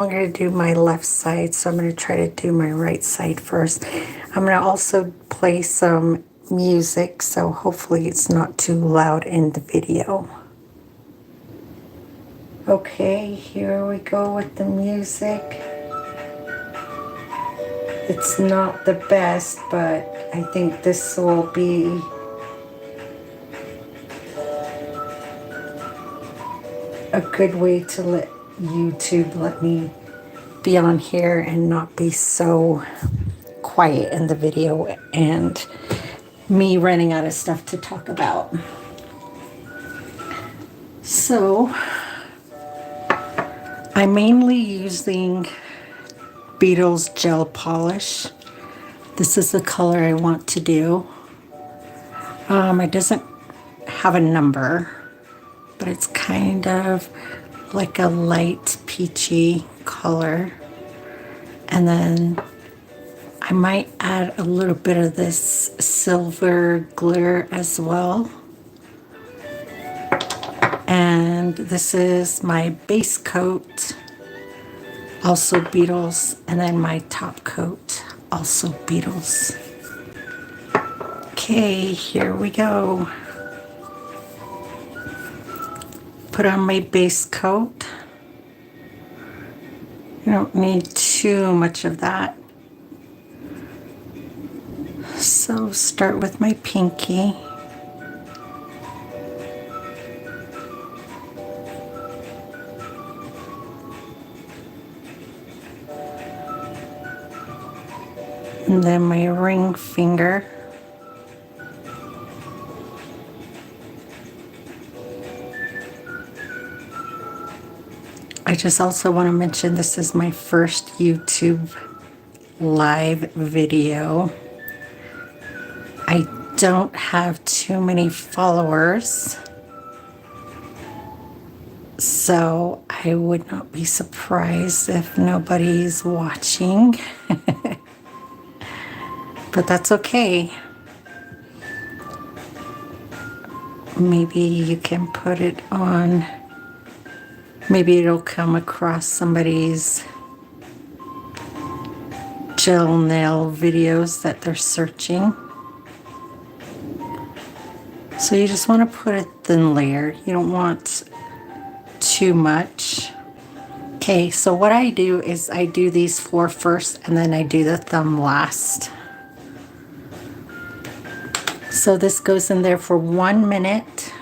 I'm going to do my left side, so I'm going to try to do my right side first. I'm going to also play some music, so hopefully it's not too loud in the video. Okay, here we go with the music. It's not the best, but I think this will be a good way to let YouTube let me be on here and not be so quiet in the video and me running out of stuff to talk about. So I'm mainly using Beetle's gel polish. This is the color I want to do. It doesn't have a number, but it's kind of like a light peachy color. And then I might add a little bit of this silver glitter as well. And this is my base coat, also Beetles, and then my top coat, also Beetles. Okay, here we go. Put on my base coat. You don't need too much of that. So start with my pinky. And then my ring finger. I just also want to mention this is my first YouTube live video. I don't have too many followers, so I would not be surprised if nobody's watching. But that's okay. Maybe you can put it on. Maybe it'll come across somebody's gel nail videos that they're searching. So you just want to put a thin layer. You don't want too much. Okay, so what I do is I do these four first and then I do the thumb last. So this goes in there for 1 minute.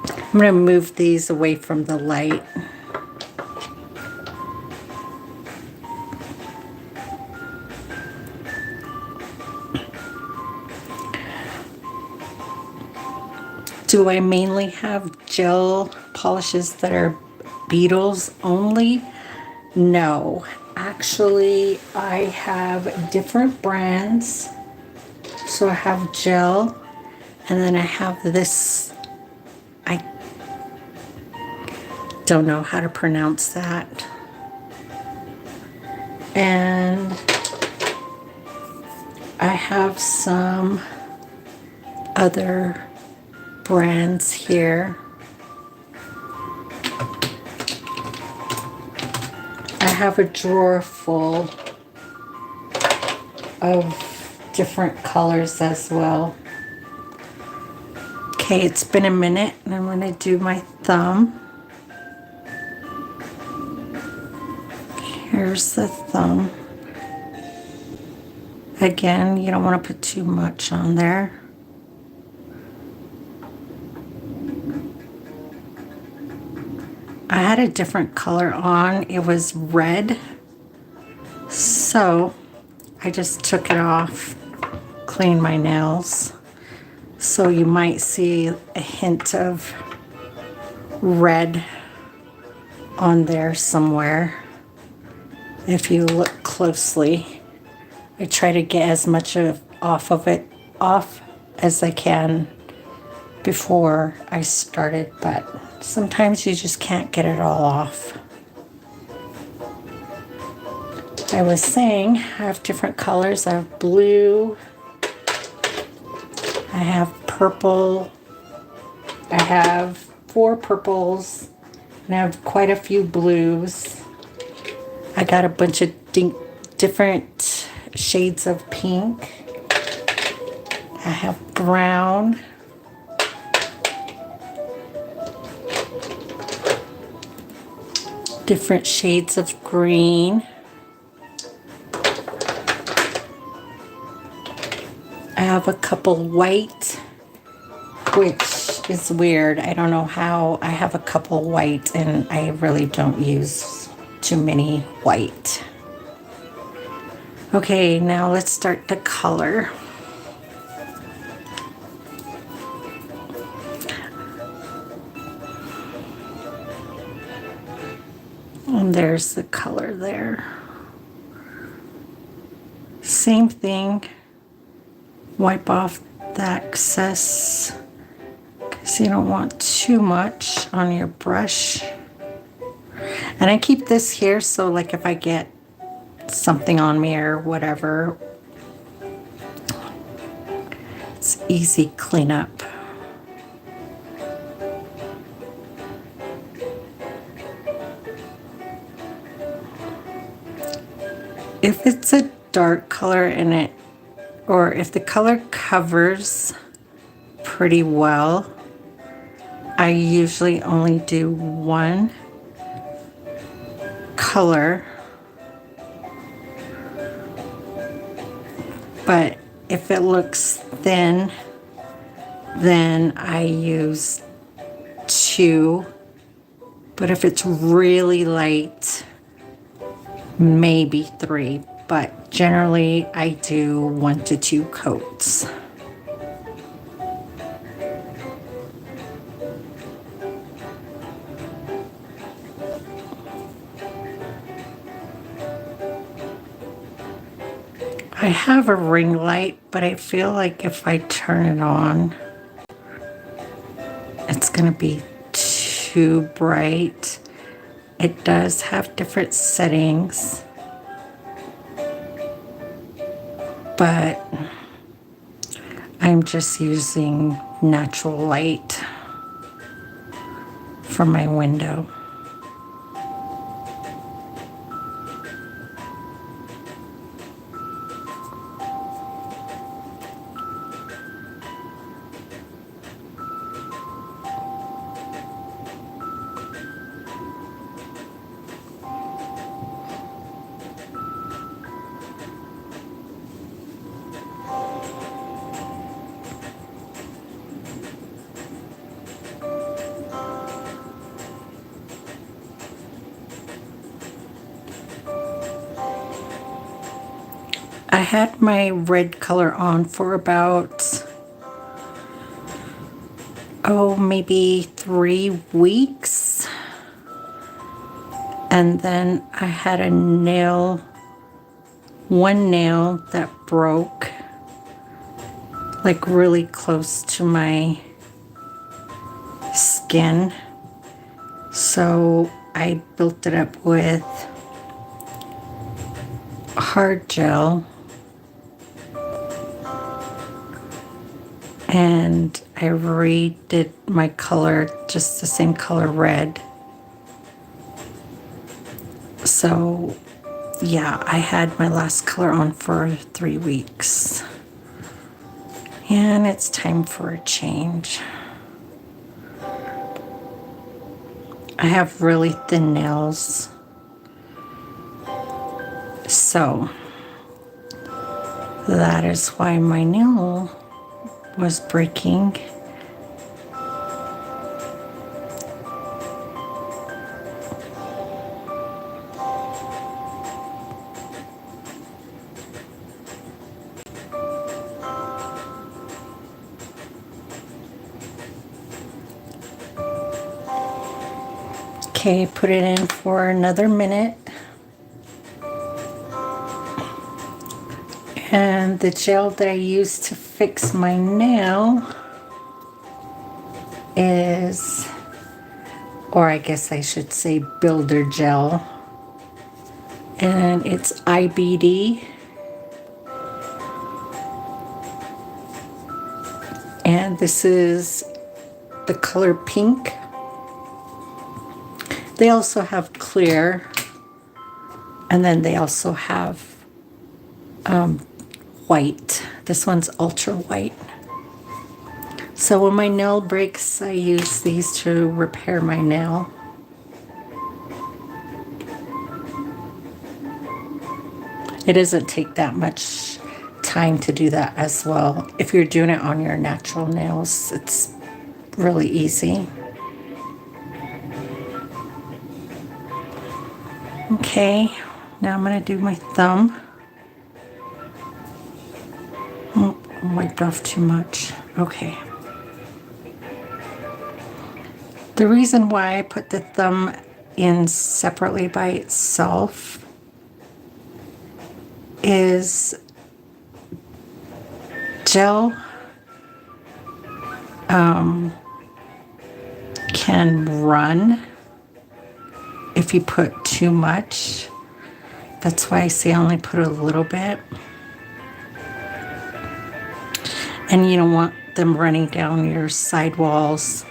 I'm going to move these away from the light. Do I mainly have gel polishes that are Beetles only? No. Actually, I have different brands. So I have gel, and then I have this, I don't know how to pronounce that. And I have some other brands here. I have a drawer full of different colors as well. Okay, it's been a minute and I'm going to do my thumb. Here's the thumb. Again, you don't want to put too much on there. I had a different color on. It was red. So I just took it off, cleaned my nails. So you might see a hint of red on there somewhere. If you look closely, I try to get as much off as I can before I started, but sometimes you just can't get it all off. I was saying I have different colors. I have blue, I have purple, I have 4 purples, and I have quite a few blues. I got a bunch of different shades of pink. I have brown. Different shades of green. I have a couple white, which is weird. I don't know how I have a couple white and I really don't use too many white. Okay, now let's start the color. And there's the color there. Same thing. Wipe off the excess because you don't want too much on your brush. And I keep this here so like if I get something on me or whatever, it's easy cleanup. If it's a dark color or if the color covers pretty well, I usually only do one color. But if it looks thin, then I use two. But if it's really light, maybe three. But generally I do 1 to 2 coats. I have a ring light, but I feel like if I turn it on, it's going to be too bright. It does have different settings, but I'm just using natural light from my window. I had my red color on for about, maybe 3 weeks. And then I had one nail that broke, like really close to my skin. So I built it up with hard gel. And I redid my color, just the same color red. So yeah, I had my last color on for 3 weeks. And it's time for a change. I have really thin nails. So that is why my nail was breaking. Okay, put it in for another minute. And the gel that I use to fix my nail is, or I guess I should say builder gel. And it's IBD. And this is the color pink. They also have clear. And then they also have white. This one's ultra white. So when my nail breaks, I use these to repair my nail. It doesn't take that much time to do that as well. If you're doing it on your natural nails, it's really easy. Okay, now I'm going to do my thumb. Oh, I wiped off too much. Okay. The reason why I put the thumb in separately by itself is gel can run if you put too much. That's why I say only put a little bit. And you don't want them running down your side walls,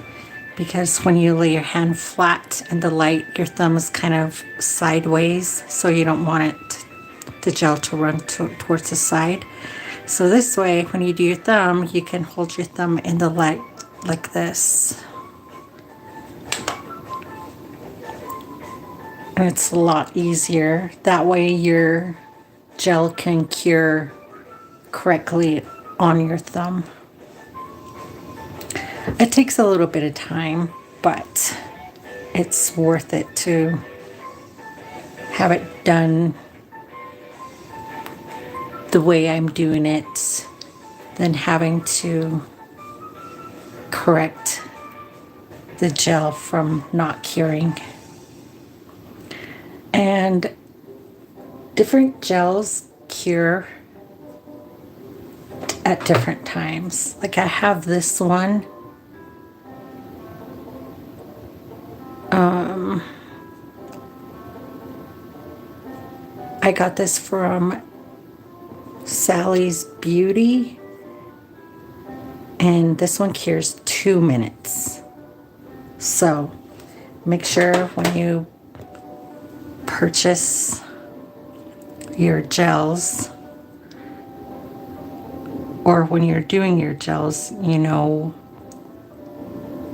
because when you lay your hand flat in the light, your thumb is kind of sideways, so you don't want it, the gel to run towards the side. So this way, when you do your thumb, you can hold your thumb in the light like this. And it's a lot easier. That way your gel can cure correctly on your thumb. It takes a little bit of time, but it's worth it to have it done the way I'm doing it than having to correct the gel from not curing. And different gels cure at different times. Like I have this one. I got this from Sally's Beauty, and this one cures 2 minutes. So make sure when you purchase your gels, or when you're doing your gels, you know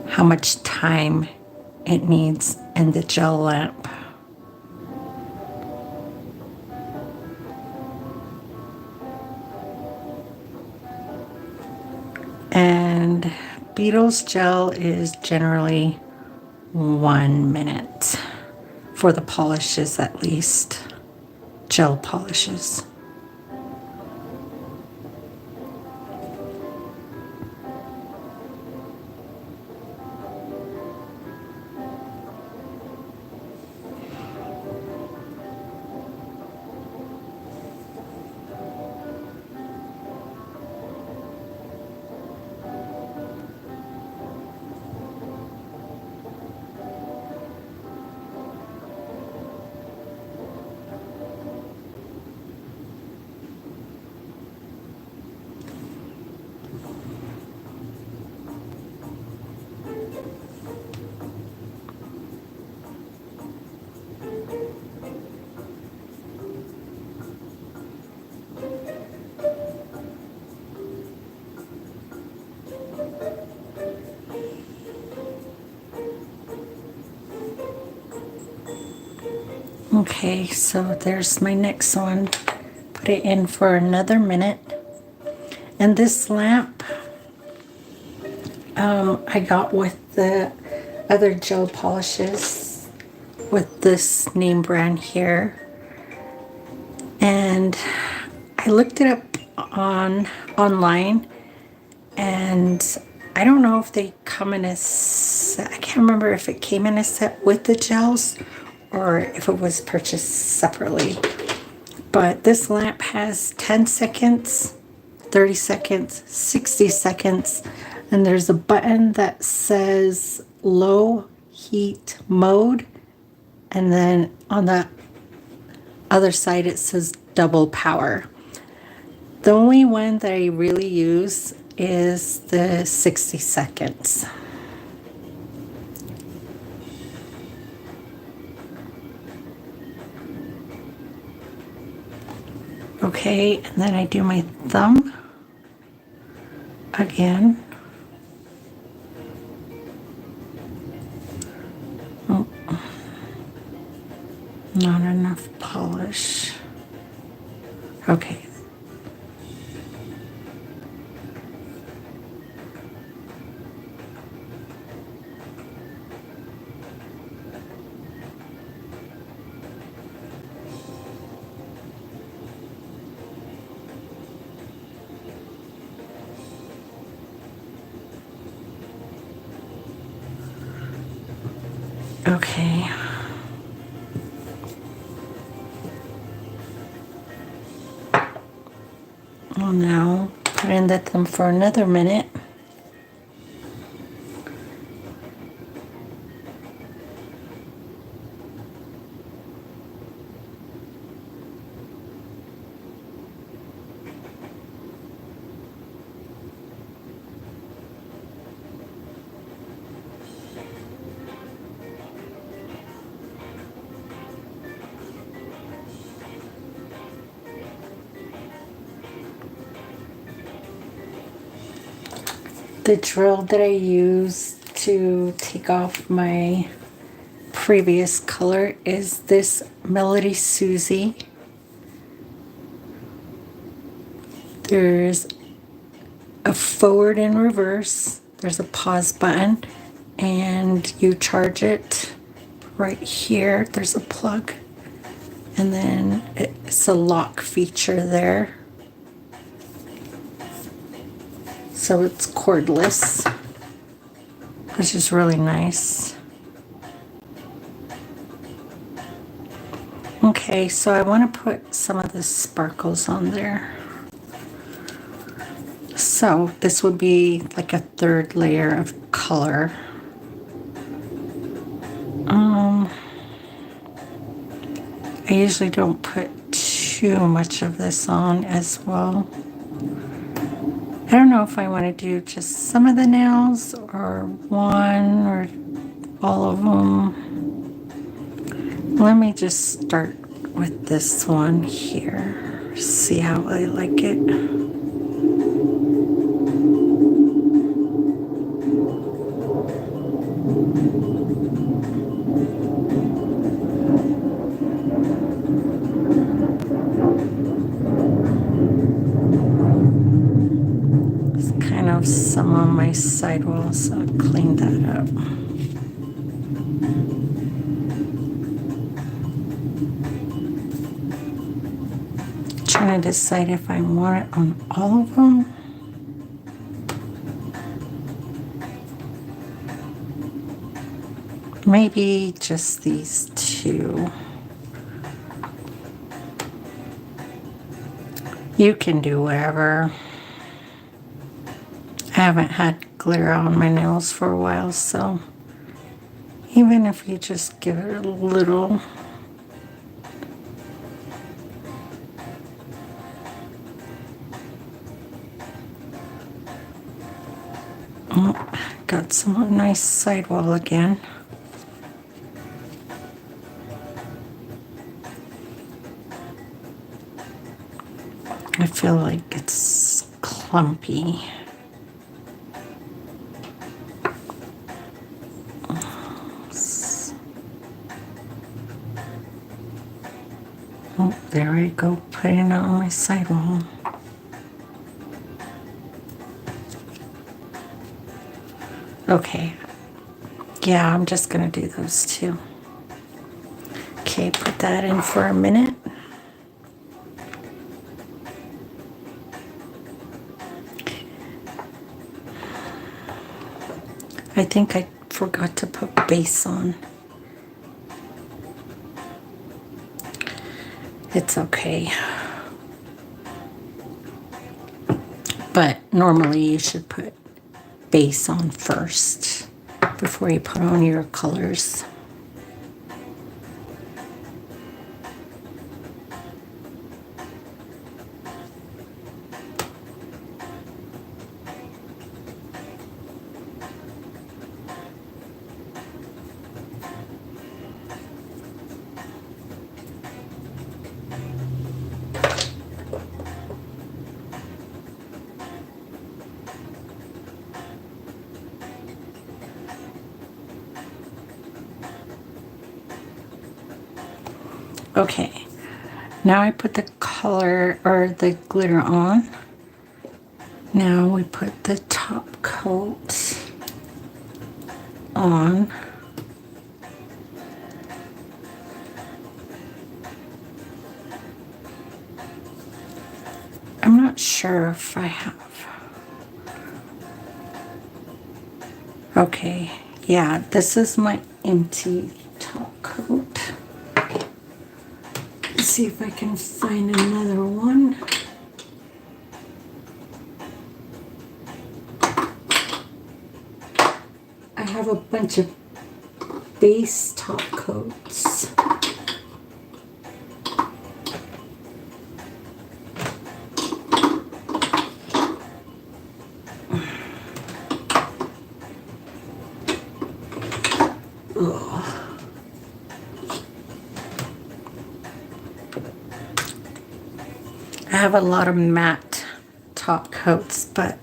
how much time it needs in the gel lamp. And Beetle's gel is generally 1 minute for the polishes, at least gel polishes. Okay, so there's my next one. Put it in for another minute. And this lamp I got with the other gel polishes with this name brand here. And I looked it up online, and I don't know if they come in a set. I can't remember if it came in a set with the gels or if it was purchased separately. But this lamp has 10 seconds, 30 seconds, 60 seconds, and there's a button that says low heat mode, and then on the other side it says double power. The only one that I really use is the 60 seconds. Okay, and then I do my thumb again. Oh, not enough polish. Okay. Okay. Well, now put in the thumb for another minute. The drill that I used to take off my previous color is this Melody Susie. There's a forward and reverse. There's a pause button, and you charge it right here. There's a plug, and then it's a lock feature there. So it's cordless, which is really nice. Okay, so I want to put some of the sparkles on there. So this would be like a third layer of color. I usually don't put too much of this on as well. I don't know if I want to do just some of the nails or one or all of them. Let me just start with this one here. See how I like it. It's kind of some on my sidewall, so I'll clean that up. Trying to decide if I want it on all of them. Maybe just these two. You can do whatever. I haven't had glitter on my nails for a while, so even if you just give it a little. Oh, got some nice sidewall again. I feel like it's clumpy. Oh, there I go, putting it on my sidewall. Okay, yeah, I'm just gonna do those two. Okay, put that in for a minute. I think I forgot to put base on. It's okay. But normally you should put base on first before you put on your colors. Okay, now I put the color or the glitter on. Now we put the top coat on. I'm not sure if I have. Okay, yeah, this is my empty top coat. Let's see if I can find another one. I have a bunch of base top coats. I have a lot of matte top coats, but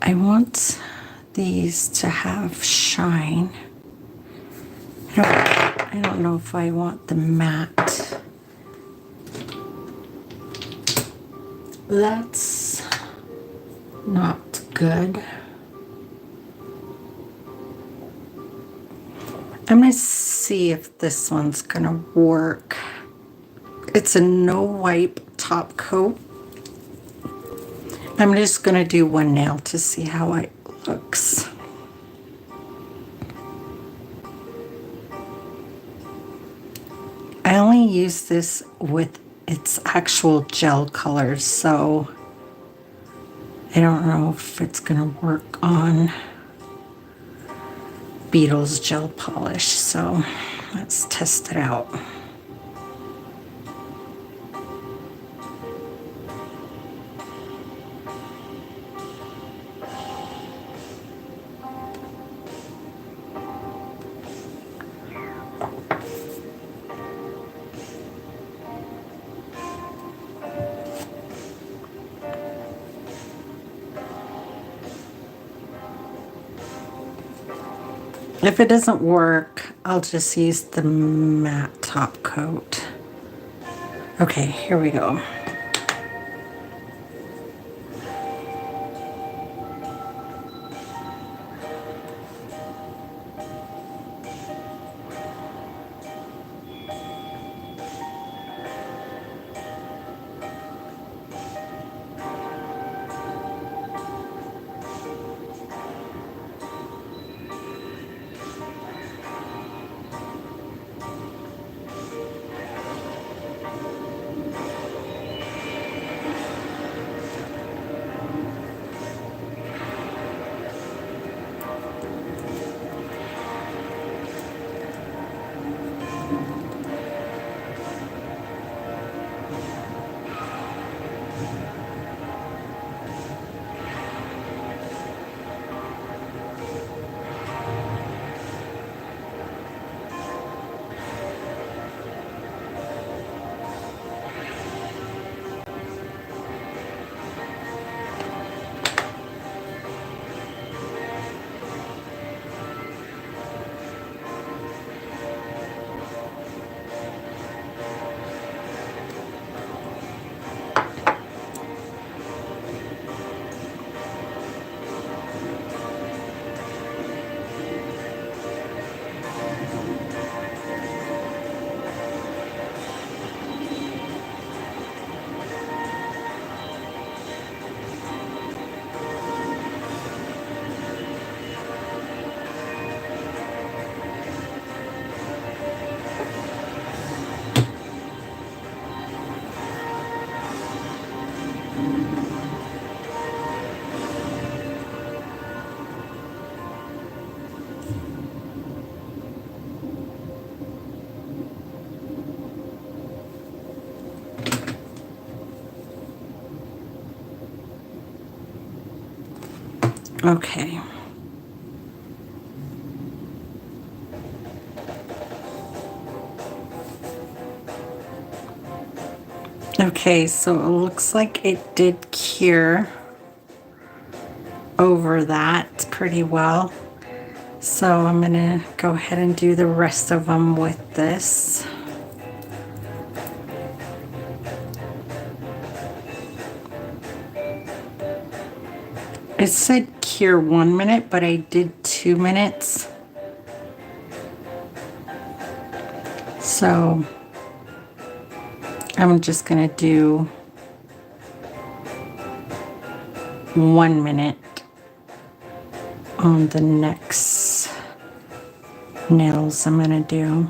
I want these to have shine. I don't know if I want the matte. That's not good. I'm gonna see if this one's gonna work. It's a no wipe top coat. I'm just gonna do one nail to see how it looks. I only use this with its actual gel colors, so I don't know if it's gonna work on Beetle's gel polish, so let's test it out. If it doesn't work, I'll just use the matte top coat. Okay, here we go. Okay. Okay, so it looks like it did cure over that pretty well. So I'm gonna go ahead and do the rest of them with this. It said cure 1 minute, but I did 2 minutes. So I'm just gonna do 1 minute on the next nails I'm gonna do.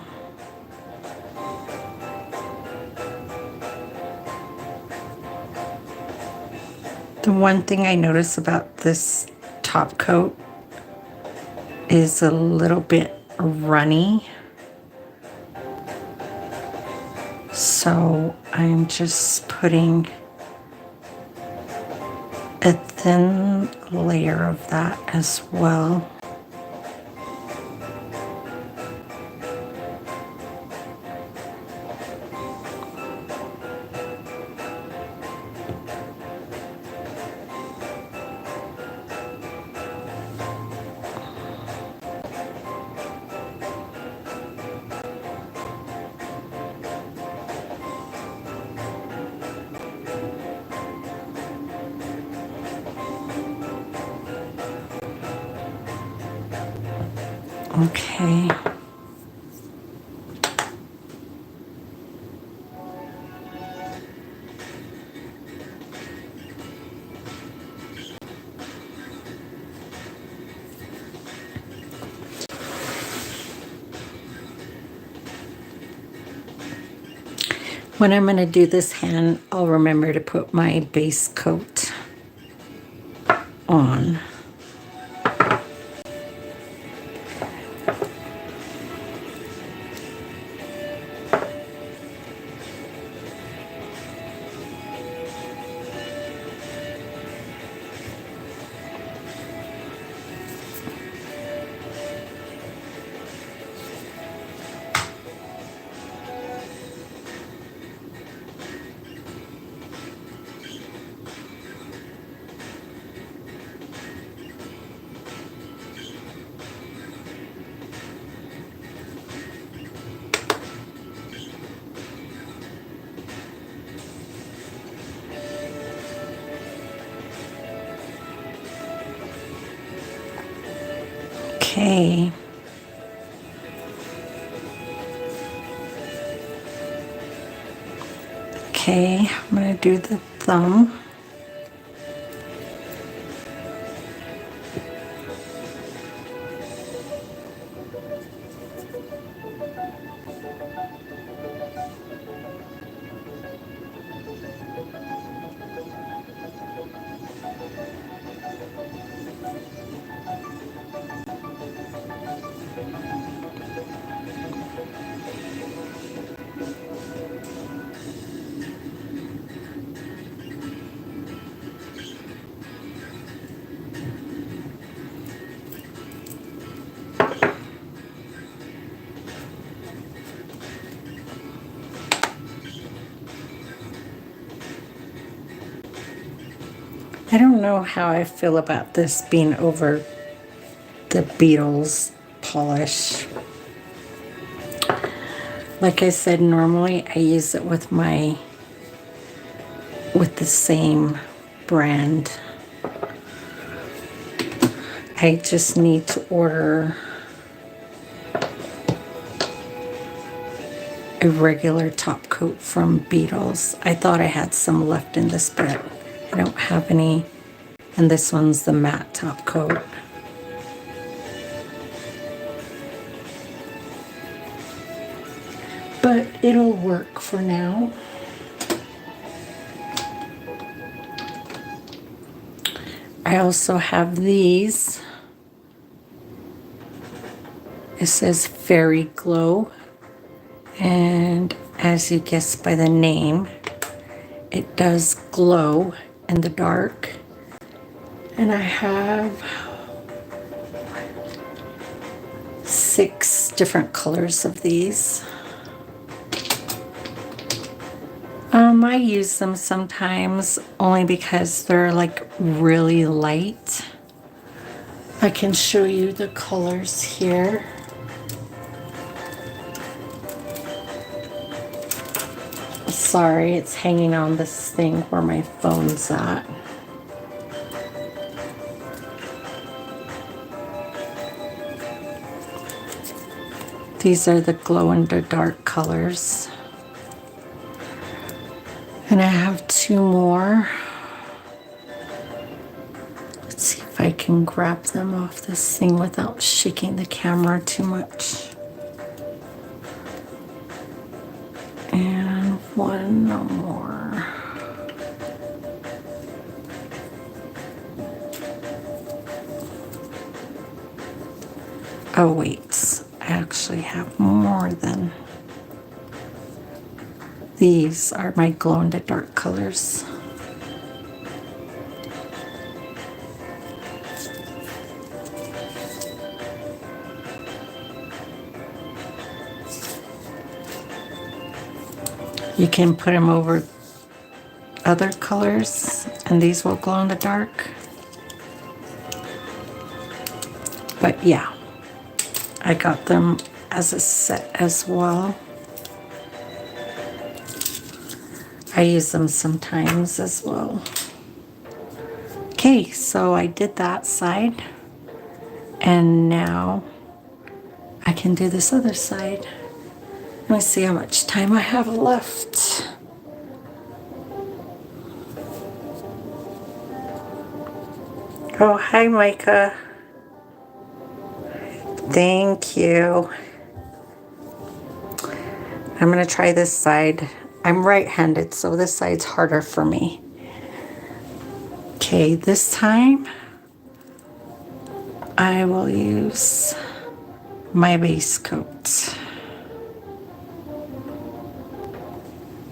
The one thing I notice about this top coat is a little bit runny. So I'm just putting a thin layer of that as well. Okay. When I'm going to do this hand, I'll remember to put my base coat on. Okay. Okay, I'm going to do the thumb. I don't know how I feel about this being over the Beatles polish. Like I said, normally I use it with the same brand. I just need to order a regular top coat from Beatles. I thought I had some left in this, but I don't have any. And this one's the matte top coat. But it'll work for now. I also have these. It says Fairy Glow. And as you guess by the name, it does glow in the dark. And I have 6 different colors of these. I use them sometimes only because they're like really light. I can show you the colors here. Sorry, it's hanging on this thing where my phone's at. These are the glow in the dark colors. And I have 2 more. Let's see if I can grab them off this thing without shaking the camera too much. And 1 more. Oh wait, I actually have more than these are my glow in the dark colors. You can put them over other colors and these will glow in the dark. But yeah, I got them as a set as well. I use them sometimes as well. Okay, so I did that side and now I can do this other side. Let me see how much time I have left. Oh, hi, Micah. Thank you. I'm going to try this side. I'm right-handed, so this side's harder for me. Okay, this time I will use my base coat.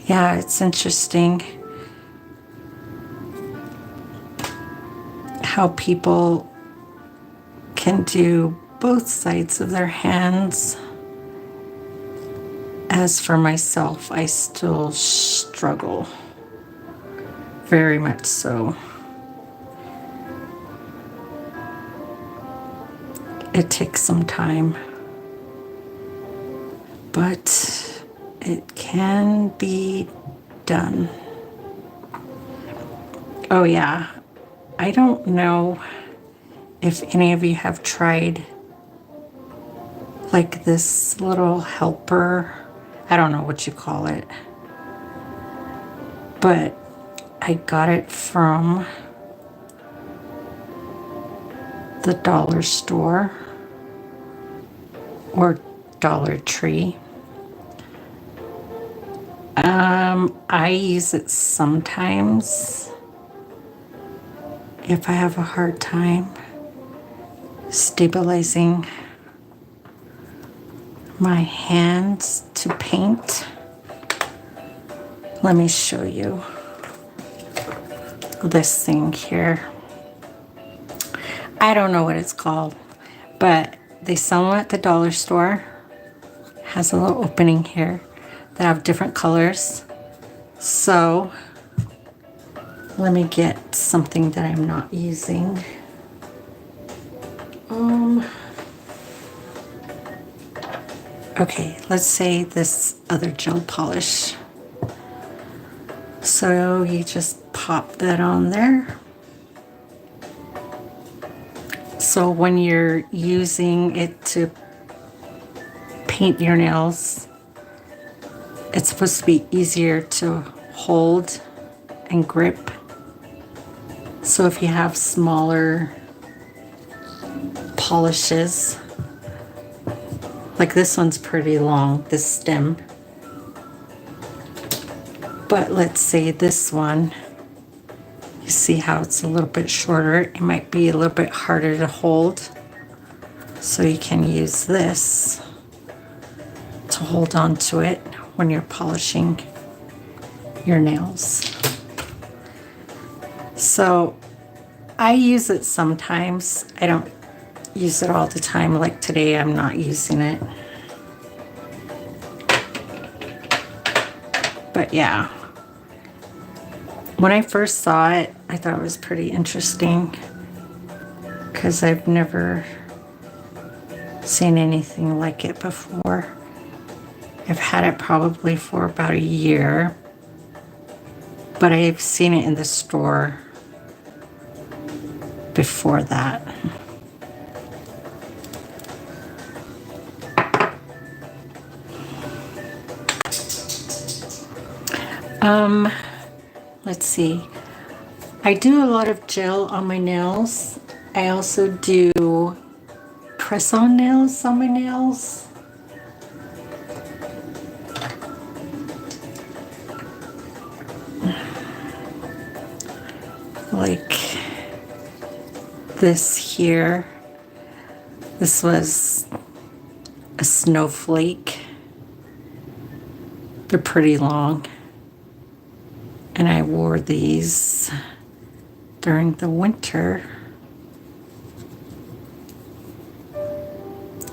Yeah, it's interesting how people can do both sides of their hands. As for myself, I still struggle, very much so. It takes some time, but it can be done. Oh yeah, I don't know if any of you have tried like this little helper. I don't know what you call it, but I got it from the dollar store or Dollar Tree. I use it sometimes if I have a hard time stabilizing my hands to paint. Let me show you this thing here. I don't know what it's called, but they sell them at the dollar store. It has a little opening here that have different colors. So let me get something that I'm not using. Okay, let's say this other gel polish. So you just pop that on there. So when you're using it to paint your nails, it's supposed to be easier to hold and grip. So if you have smaller polishes, like this one's pretty long, this stem. But let's say this one, you see how it's a little bit shorter. It might be a little bit harder to hold. So you can use this to hold on to it when you're polishing your nails. So I use it sometimes. I don't use it all the time. Like today, I'm not using it. But yeah, when I first saw it, I thought it was pretty interesting because I've never seen anything like it before. I've had it probably for about a year, but I've seen it in the store before that. Let's see. I do a lot of gel on my nails. I also do press-on nails on my nails. Like this here. This was a snowflake. They're pretty long. And I wore these during the winter.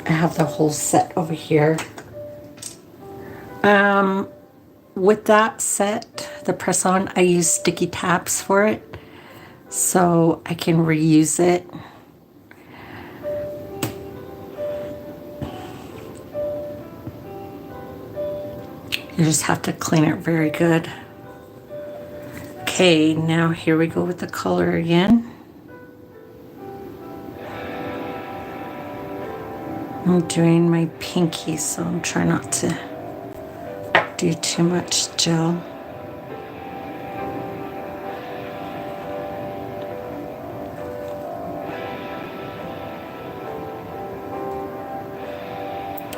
I have the whole set over here. With that set, the press-on, I use sticky tabs for it, so I can reuse it. You just have to clean it very good. Okay, now here we go with the color again. I'm doing my pinky, so I'm trying not to do too much gel.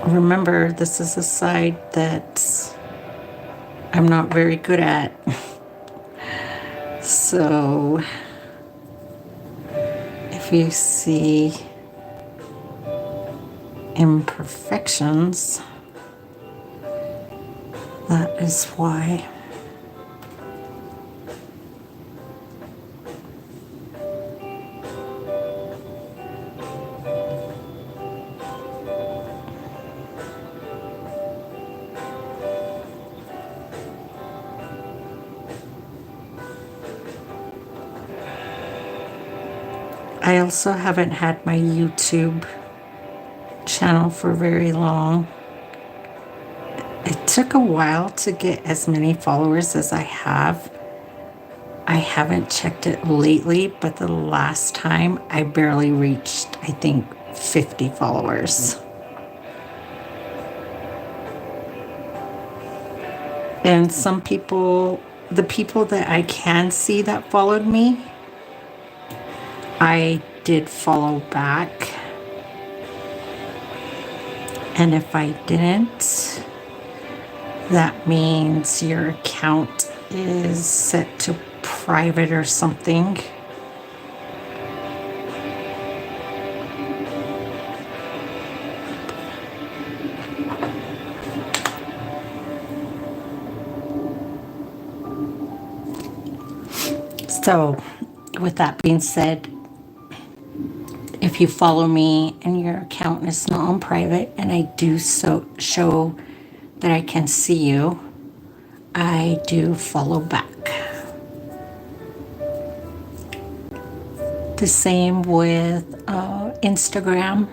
Remember, this is a side that I'm not very good at. So if you see imperfections, that is why. I also haven't had my YouTube channel for very long. It took a while to get as many followers as I have. I haven't checked it lately, but the last time I barely reached, I think, 50 followers. And some people, the people that I can see that followed me, I did follow back. And if I didn't, that means your account is set to private or something. So, with that being said, if you follow me and your account is not on private, and I do so show that I can see you, I do follow back. The same with Instagram.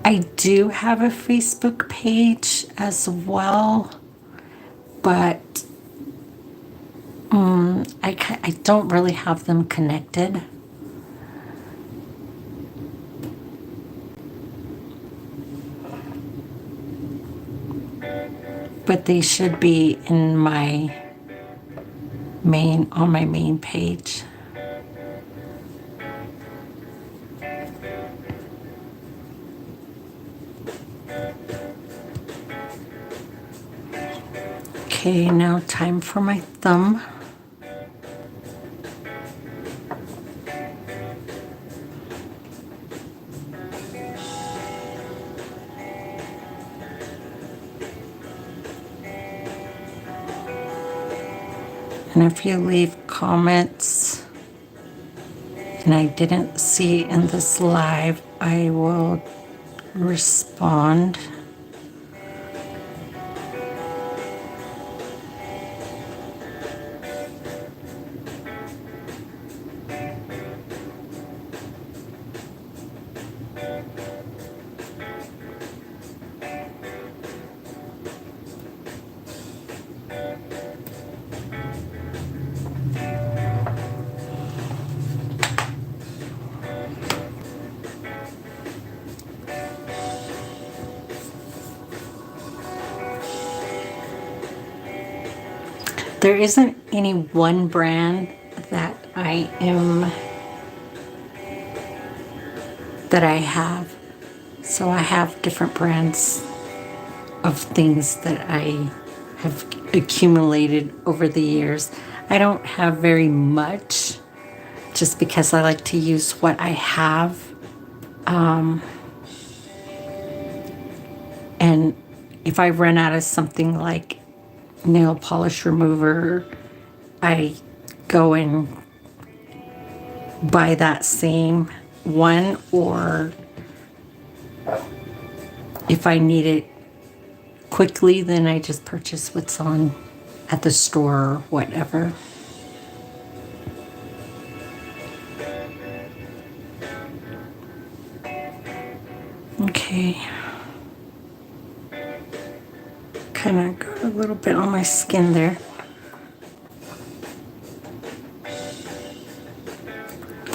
I do have a Facebook page as well, but I don't really have them connected. But they should be in my on my main page. Okay, now time for my thumb. And if you leave comments and I didn't see in this live, I will respond. There isn't any one brand that I have. So I have different brands of things that I have accumulated over the years. I don't have very much just because I like to use what I have. And if I run out of something like nail polish remover, I go and buy that same one, or if I need it quickly, then I just purchase what's on at the store or whatever. Okay. Kind of got a little bit on my skin there.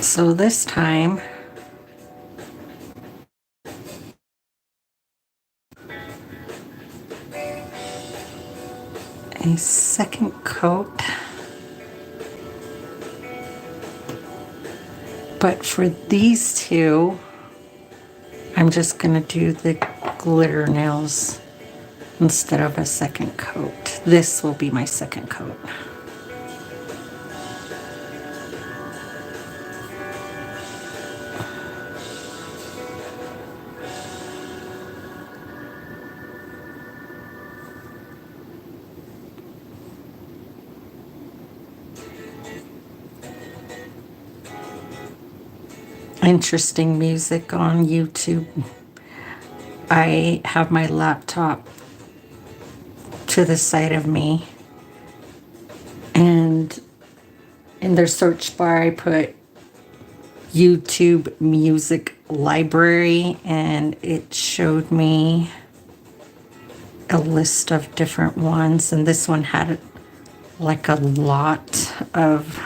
So this time, a second coat. But for these two, I'm just going to do the glitter nails instead of a second coat. This will be my second coat. Interesting music on YouTube. I have my laptop to the side of me, and in their search bar I put YouTube music library, and it showed me a list of different ones, and this one had like a lot of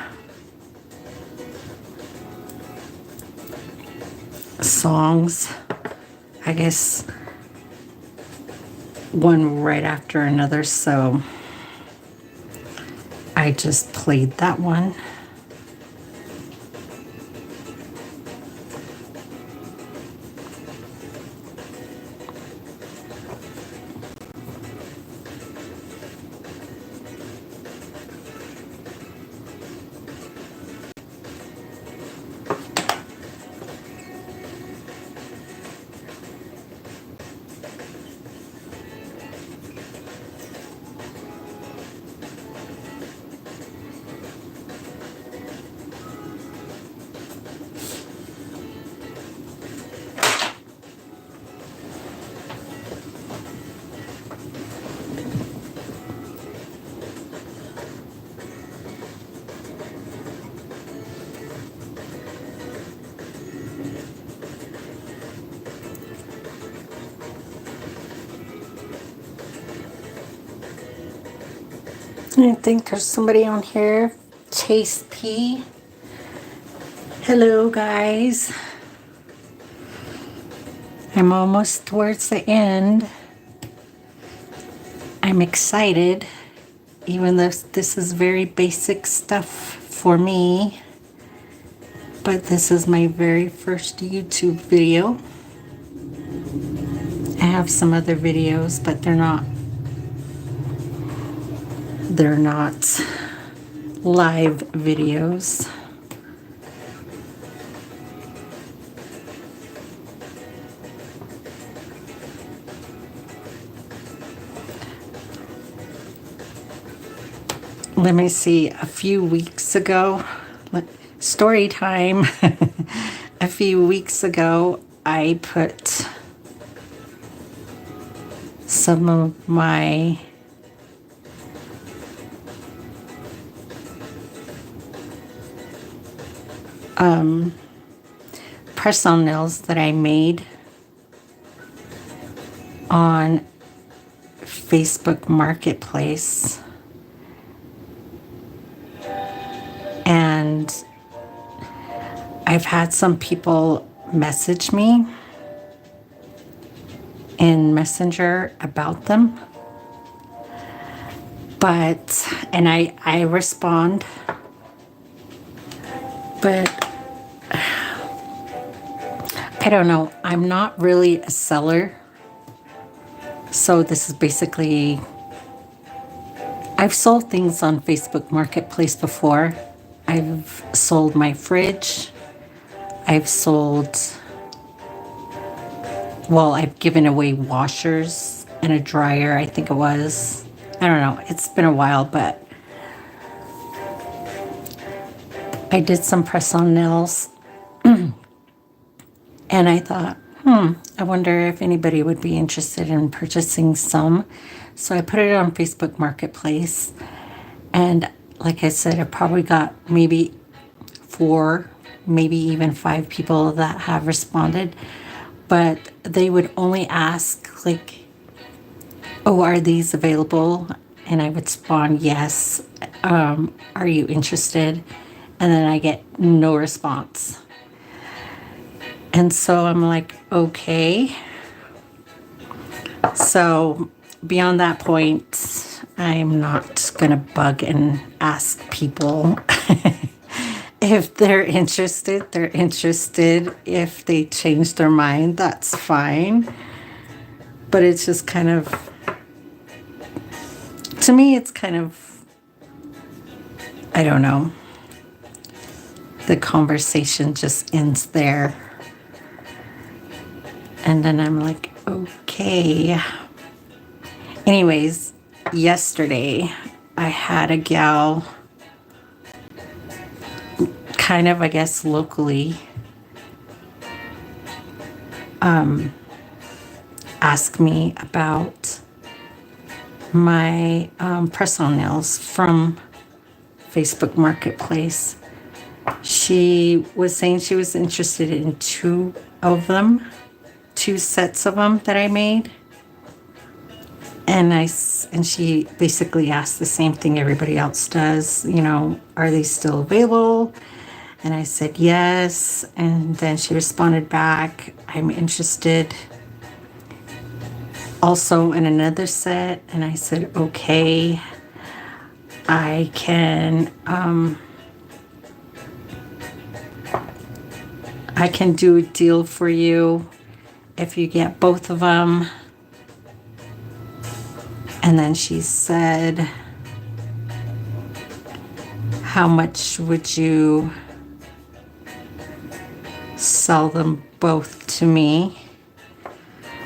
songs, I guess one right after another, so I just played that one. I think there's somebody on here. Chase P. Hello, guys. I'm almost towards the end. I'm excited, even though this is very basic stuff for me. But this is my very first YouTube video. I have some other videos, but they're not live videos. Let me see, a few weeks ago, story time. A few weeks ago, I put some of my press-on nails that I made on Facebook Marketplace, and I've had some people message me in Messenger about them, and I respond, but I don't know. I'm not really a seller. So this is basically, I've sold things on Facebook Marketplace before. I've sold my fridge. I've sold, well, I've given away washers and a dryer, I think it was. I don't know. It's been a while, but I did some press-on nails. And I thought, I wonder if anybody would be interested in purchasing some. So I put it on Facebook Marketplace. And like I said, I probably got maybe 4, maybe even 5 people that have responded. But they would only ask, like, oh, are these available? And I would respond, yes. Are you interested? And then I get no response. And so I'm like, okay. So beyond that point, I'm not going to bug and ask people. If they're interested, they're interested. If they change their mind, that's fine. But it's just kind of, to me, it's kind of, I don't know. The conversation just ends there. And then I'm like, okay. Anyways, yesterday I had a gal, kind of, I guess, locally, ask me about my press-on nails from Facebook Marketplace. She was saying she was interested in 2 of them. 2 sets of them that I made, and she basically asked the same thing everybody else does, you know, are they still available? And I said yes, and then she responded back, I'm interested also in another set, and I said okay, I can do a deal for you if you get both of them. And then she said, how much would you sell them both to me?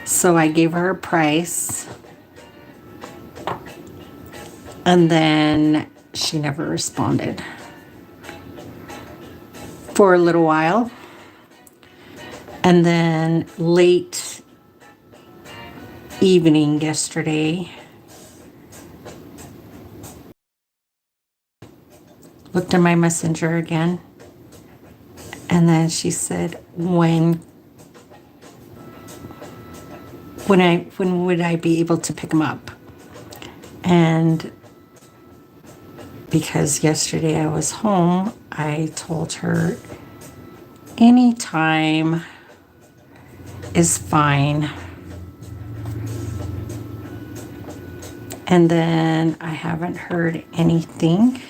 So I gave her a price. And then she never responded for a little while. And then late evening yesterday, looked at my messenger again, and then she said, when would I be able to pick them up? And because yesterday I was home, I told her anytime is fine. And then I haven't heard anything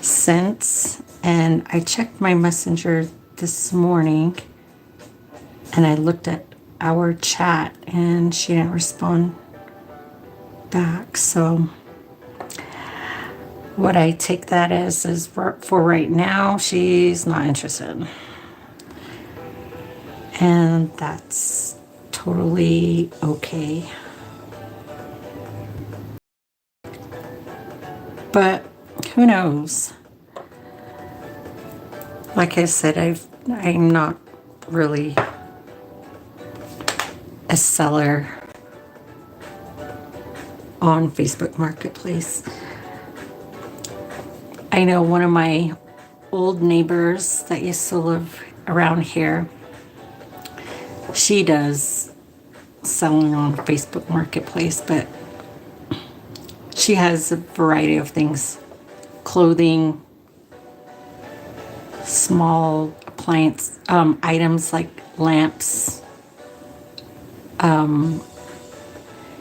since. And I checked my messenger this morning, and I looked at our chat, and she didn't respond back. So what I take that as is for right now, she's not interested. And that's totally okay. But who knows? Like I said, I'm not really a seller on Facebook Marketplace. I know one of my old neighbors that used to live around here, she does selling on Facebook Marketplace, but she has a variety of things. Clothing, small appliance items like lamps,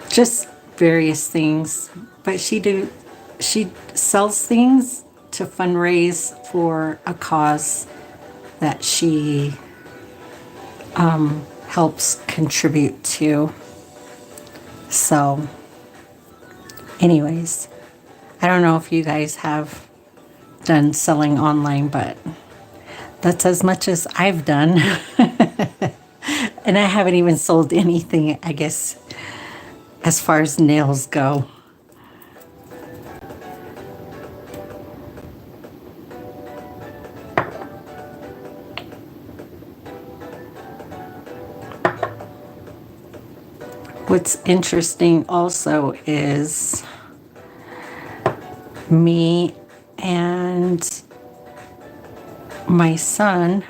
just various things, but she sells things to fundraise for a cause that she helps contribute to. So anyways, I don't know if you guys have done selling online, but that's as much as I've done. And I haven't even sold anything, I guess, as far as nails go. What's interesting also is me and my son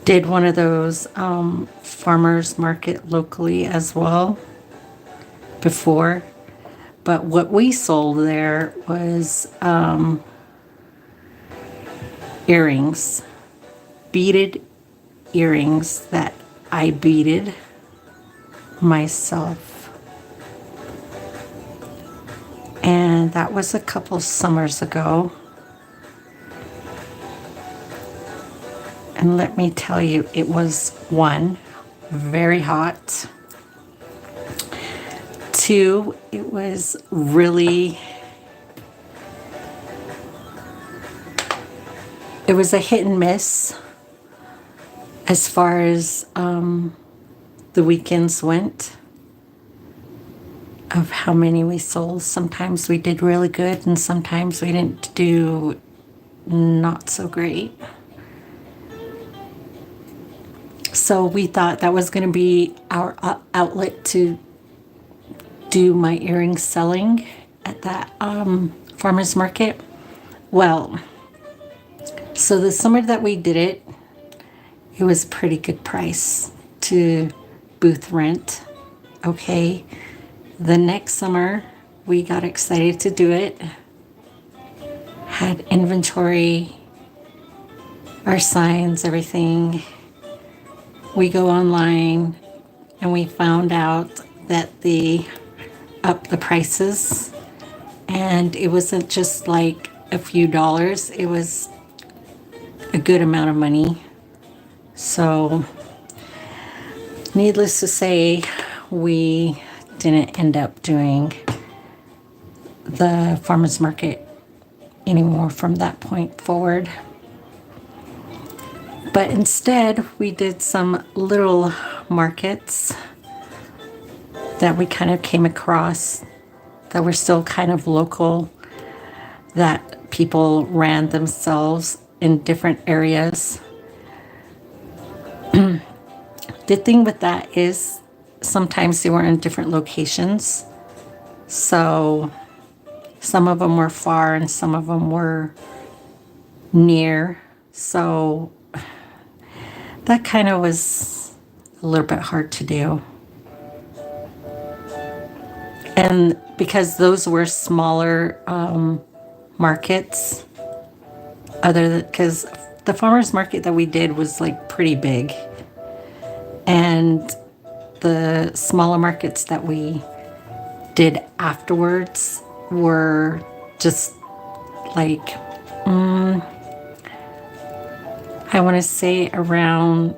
did one of those farmers market locally as well before. But what we sold there was earrings, beaded earrings that I beaded myself. And that was a couple summers ago. And let me tell you, it was, one, very hot. Two, it was really, it was a hit and miss as far as the weekends went of how many we sold. Sometimes we did really good and sometimes we didn't do not so great. So we thought that was going to be our outlet to do my earring selling at that farmer's market. Well, so the summer that we did it, it was a pretty good price to booth rent. Okay. The next summer, we got excited to do it. Had inventory, our signs, everything. We go online and we found out that they upped the prices. And it wasn't just like a few dollars. It was a good amount of money. So, needless to say, we didn't end up doing the farmers market anymore from that point forward. But instead, we did some little markets that we kind of came across that were still kind of local, that people ran themselves in different areas. The thing with that is sometimes they were in different locations. So some of them were far and some of them were near. So that kind of was a little bit hard to do. And because those were smaller markets, because the farmers market that we did was like pretty big. And the smaller markets that we did afterwards were just like, I want to say around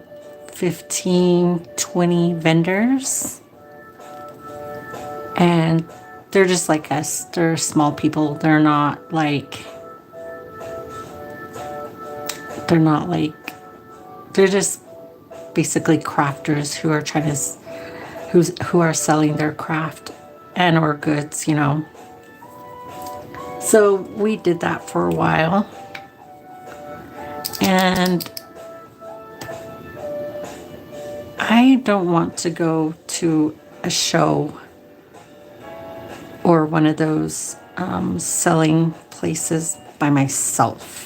15, 20 vendors. And they're just like us. They're small people. They're not like, they're just basically crafters who are trying to, who are selling their craft and or goods, you know. So we did that for a while. And I don't want to go to a show or one of those selling places by myself.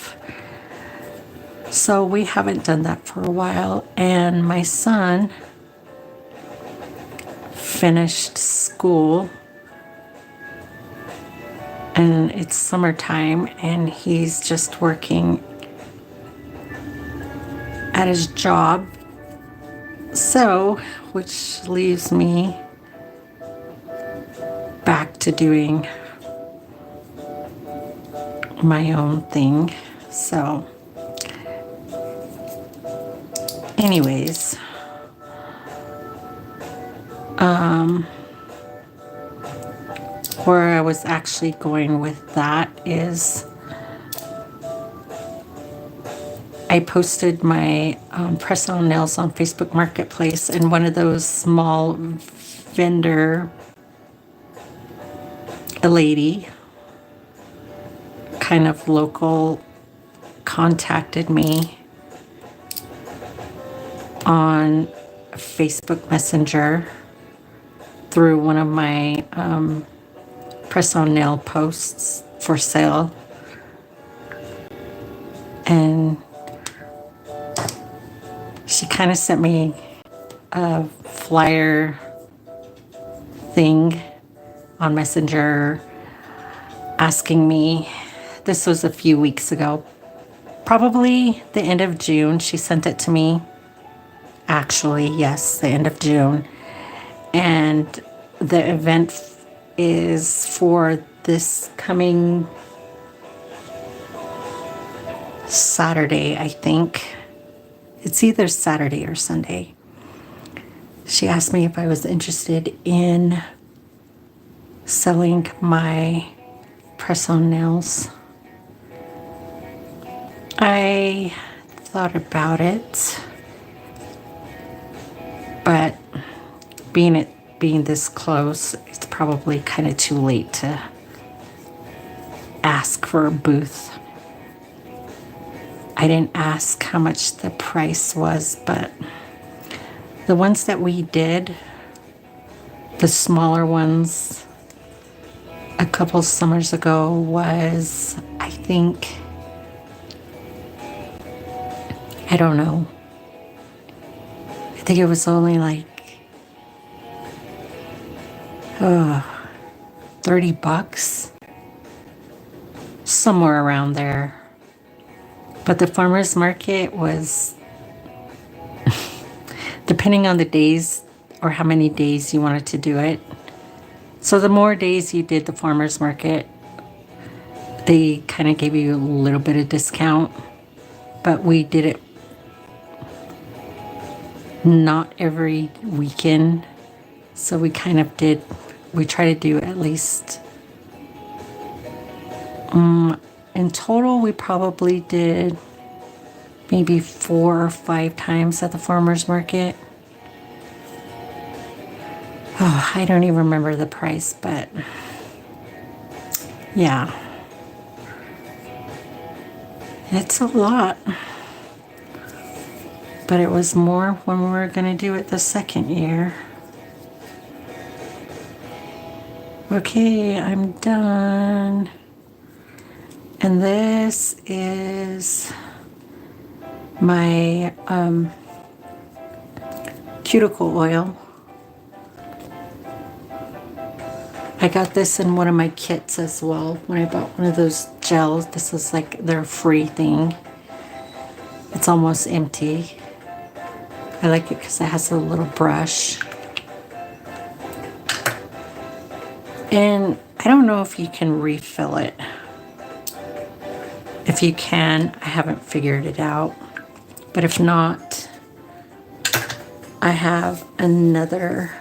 So we haven't done that for a while. And my son finished school and it's summertime and he's just working at his job So, which leaves me back to doing my own thing. So, anyways, where I was actually going with that is I posted my press-on nails on Facebook Marketplace, and one of those small vendor, a lady, kind of local, contacted me on Facebook Messenger through one of my press-on nail posts for sale. And she kind of sent me a flyer thing on Messenger asking me, this was a few weeks ago, probably the end of June. She sent it to me. Actually, yes, the end of June. And the event is for this coming Saturday, I think. It's either Saturday or Sunday. She asked me if I was interested in selling my press-on nails. I thought about it, but being this close, it's probably kind of too late to ask for a booth. I didn't ask how much the price was, but the ones that we did, the smaller ones, a couple summers ago was, I think, I don't know. I think it was only like $30, somewhere around there. But the farmer's market was, depending on the days or how many days you wanted to do it. So the more days you did the farmer's market, they kind of gave you a little bit of discount. But we did it not every weekend. So we kind of did, we try to do at least, in total, we probably did maybe 4 or 5 times at the farmer's market. Oh, I don't even remember the price, but yeah. It's a lot. But it was more when we were going to do it the second year. Okay, I'm done. And this is my cuticle oil. I got this in one of my kits as well when I bought one of those gels. This is like their free thing. It's almost empty. I like it because it has a little brush. And I don't know if you can refill it. If you can, I haven't figured it out. But if not, I have another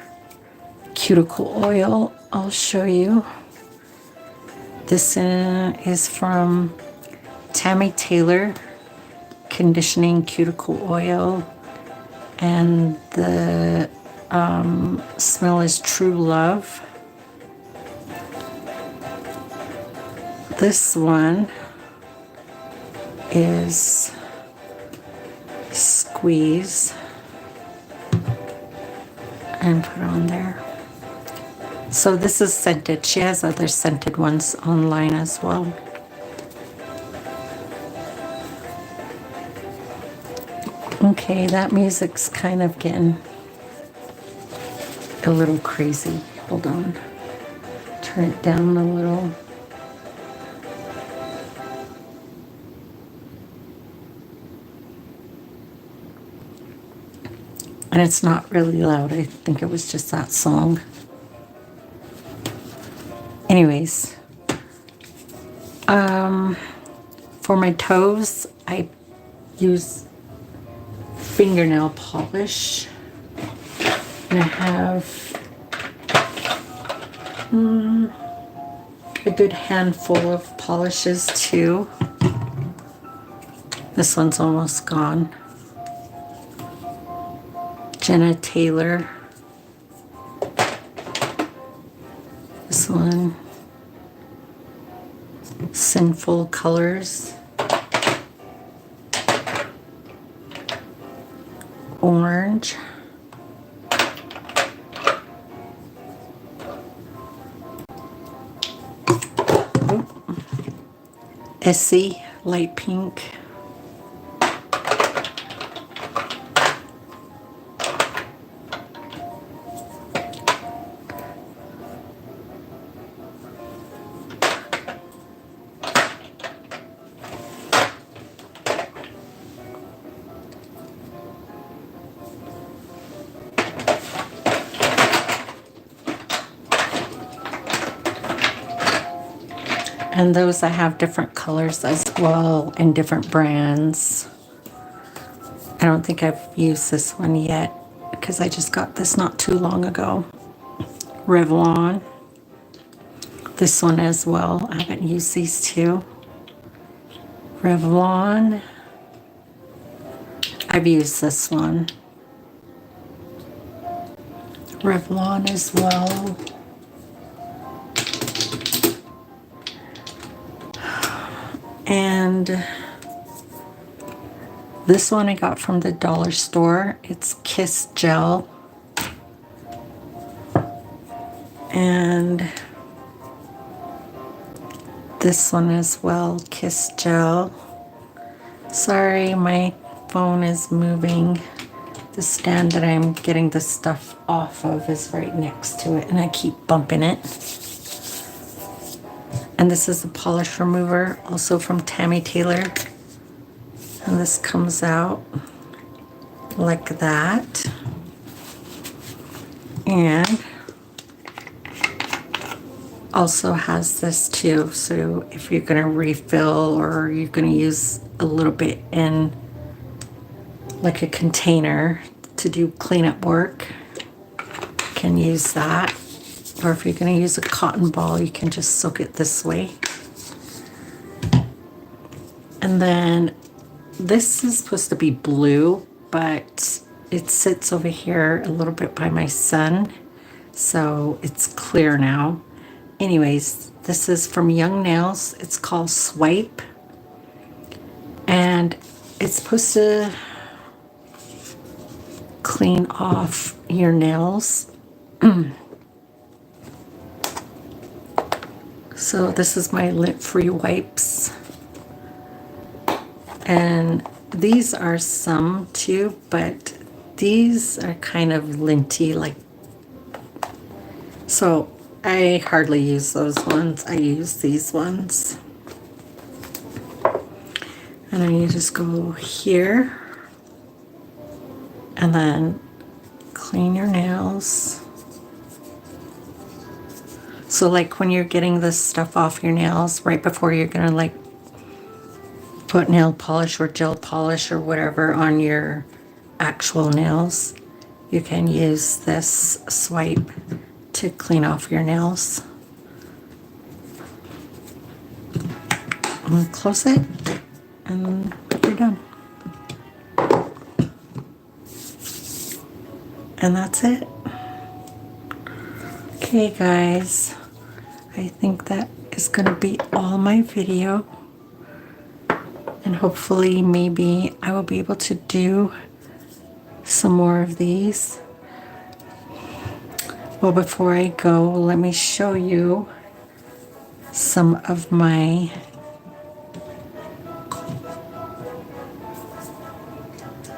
cuticle oil I'll show you. This is from Tammy Taylor Conditioning Cuticle Oil. And the smell is True Love. This one is Squeeze and put on there. So this is scented. She has other scented ones online as well. Okay, that music's kind of getting a little crazy. Hold on. Turn it down a little. And it's not really loud. I think it was just that song. Anyways, for my toes, I use fingernail polish. And I have a good handful of polishes too. This one's almost gone. Jenna Taylor. This one. Sinful Colors. Orange. Essie, light pink. And those I have different colors as well and different brands. I don't think I've used this one yet because I just got this not too long ago. Revlon. This one as well. I haven't used these two. Revlon. I've used this one. Revlon as well. And this one I got from the dollar store. It's Kiss Gel. And this one as well, Kiss Gel. Sorry, my phone is moving. The stand that I'm getting the stuff off of is right next to it, and I keep bumping it. And this is a polish remover, also from Tammy Taylor. And this comes out like that. And also has this too. So if you're gonna refill or you're gonna use a little bit in like a container to do cleanup work, you can use that. Or if you're going to use a cotton ball, you can just soak it this way. And then this is supposed to be blue, but it sits over here a little bit by my son, so it's clear now. Anyways, this is from Young Nails. It's called Swipe. And it's supposed to clean off your nails. So this is my lint-free wipes. And these are some too, but these are kind of linty, like, so I hardly use those ones. I use these ones. And then you just go here and then clean your nails. So like when you're getting this stuff off your nails, right before you're gonna like put nail polish or gel polish or whatever on your actual nails, you can use this swipe to clean off your nails. I'm gonna close it and you're done. And that's it. Okay guys, I think that is gonna be all my video. And hopefully maybe I will be able to do some more of these. Well, before I go, let me show you some of my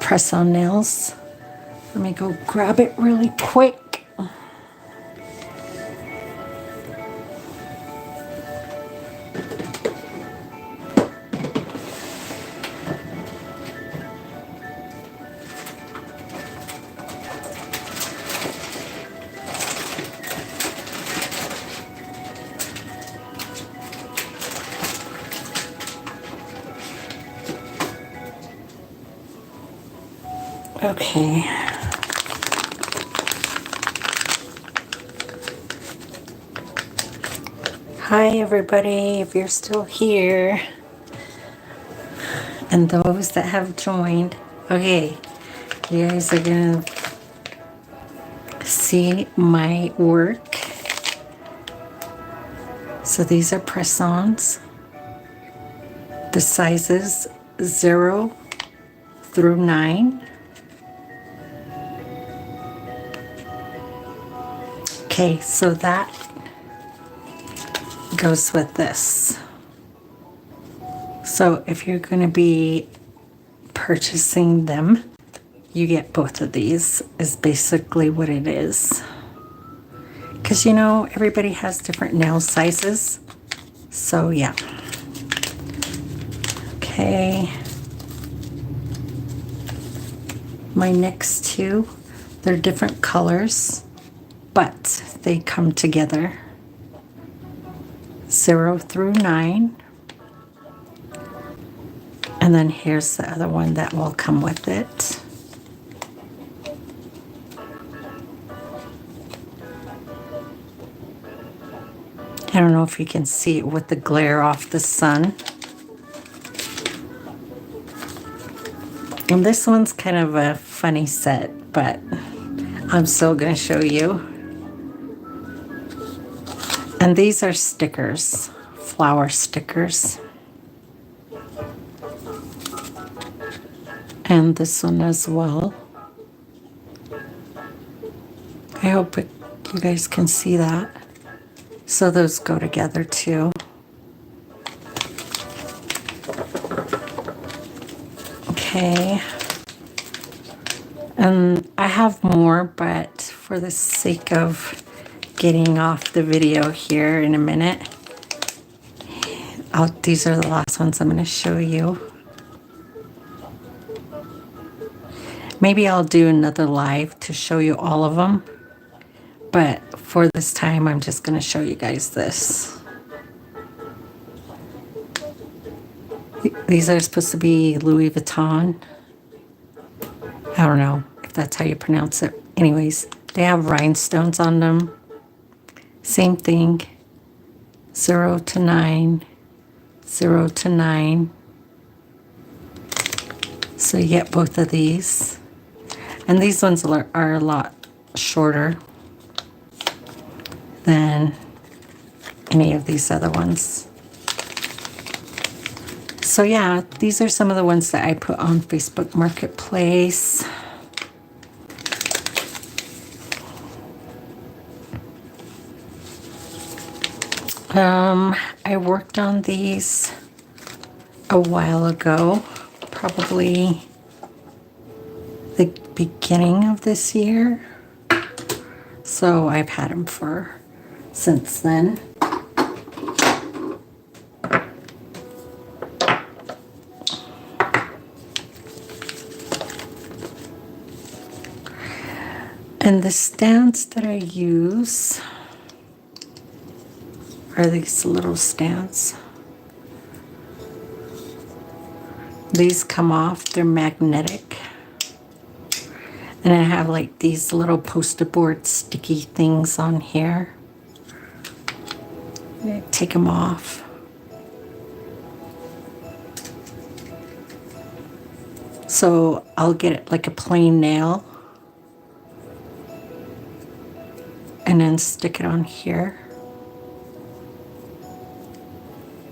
press-on nails. Let me go grab it really quick. Okay. Hi everybody, if you're still here, and those that have joined. Okay, you guys are gonna see my work. So these are press-ons. The sizes 0 through 9. Okay, so that goes with this. So if you're going to be purchasing them, you get both of these, is basically what it is. Because you know, everybody has different nail sizes. So yeah. Okay. My next two, they're different colors, but they come together. 0 through 9. And then here's the other one that will come with it. I don't know if you can see it with the glare off the sun. And this one's kind of a funny set, but I'm still going to show you. And these are stickers, flower stickers. And this one as well. I hope you guys can see that. So those go together too. Okay. And I have more, but for the sake of getting off the video here in a minute, these are the last ones I'm going to show you. Maybe I'll do another live to show you all of them. But for this time, I'm just going to show you guys this. These are supposed to be Louis Vuitton. I don't know if that's how you pronounce it. Anyways, they have rhinestones on them. Same thing. 0 to 9. 0 to 9. So you get both of these. And these ones are a lot shorter than any of these other ones. So yeah, these are some of the ones that I put on Facebook Marketplace. I worked on these a while ago, probably the beginning of this year. So I've had them since then. And the stands that I use are these little stands. These come off, they're magnetic. And I have like these little poster board sticky things on here. Take them off. So I'll get it like a plain nail and then stick it on here.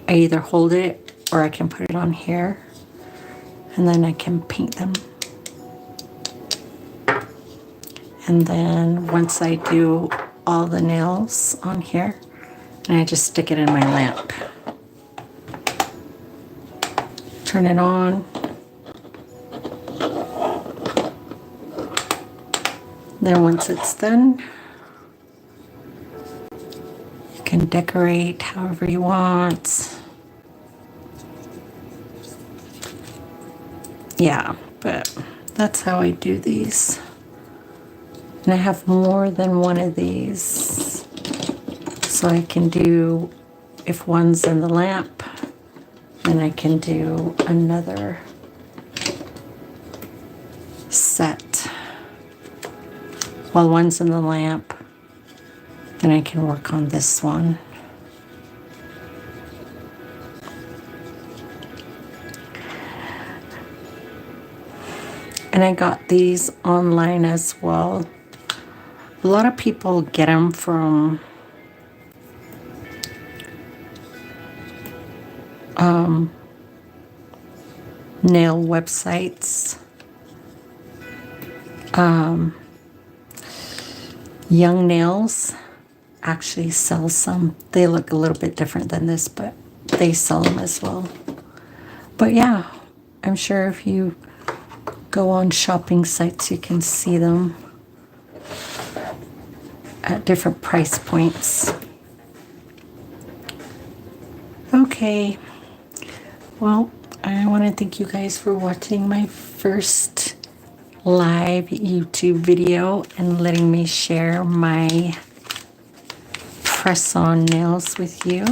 I either hold it or I can put it on here and then I can paint them. And then once I do all the nails on here, and I just stick it in my lamp. Turn it on. Then once it's done, you can decorate however you want. Yeah, but that's how I do these. And I have more than one of these. So I can do, if one's in the lamp, then I can do another set. while one's in the lamp, then I can work on this one. And I got these online as well. A lot of people get them from nail websites. Young Nails actually sells some. They look a little bit different than this, but they sell them as well. But yeah, I'm sure if you go on shopping sites, you can see them at different price points. Okay, well, I want to thank you guys for watching my first live YouTube video and letting me share my press-on nails with you.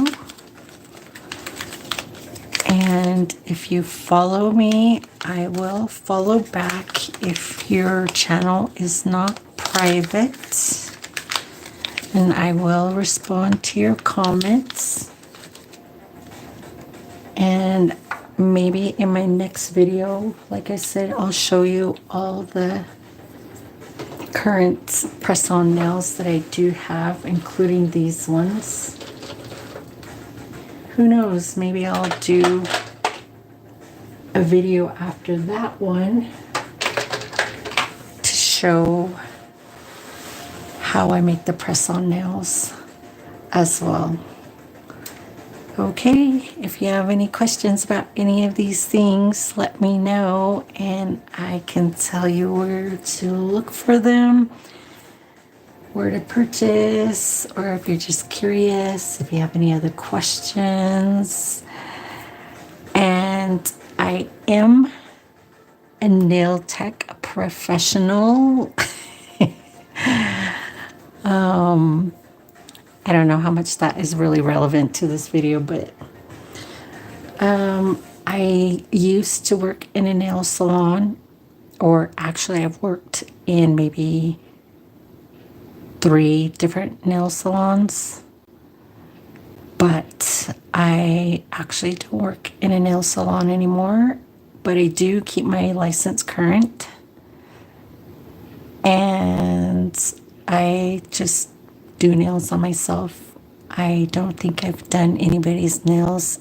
And if you follow me, I will follow back if your channel is not private. And I will respond to your comments. And maybe in my next video, like I said, I'll show you all the current press-on nails that I do have, including these ones. Who knows, maybe I'll do a video after that one to show how I make the press-on nails as well. Okay, if you have any questions about any of these things, let me know and I can tell you where to look for them, where to purchase, or if you're just curious, if you have any other questions. And I am a nail tech professional. I don't know how much that is really relevant to this video, but I used to work in a nail salon, or actually I've worked in maybe 3 different nail salons, but I actually don't work in a nail salon anymore, but I do keep my license current, and I just do nails on myself. I don't think I've done anybody's nails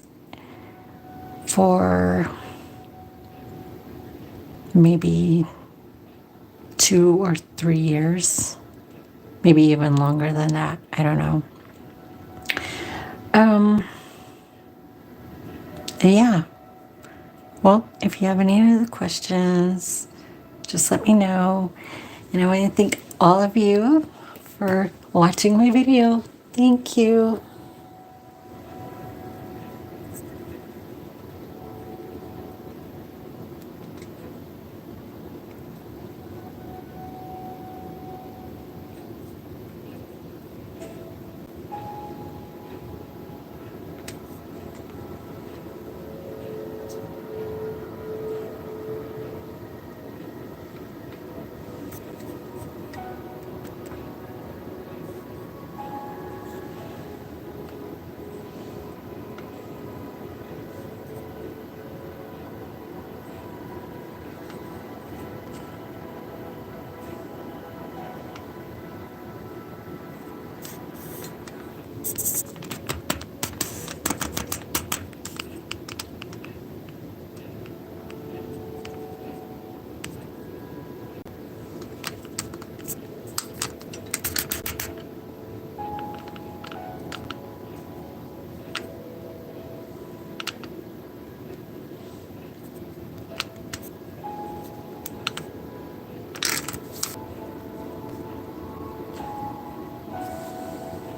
for maybe 2 or 3 years, maybe even longer than that. I don't know. Yeah. Well, if you have any other questions, just let me know. And I want to thank all of you for watching my video. Thank you.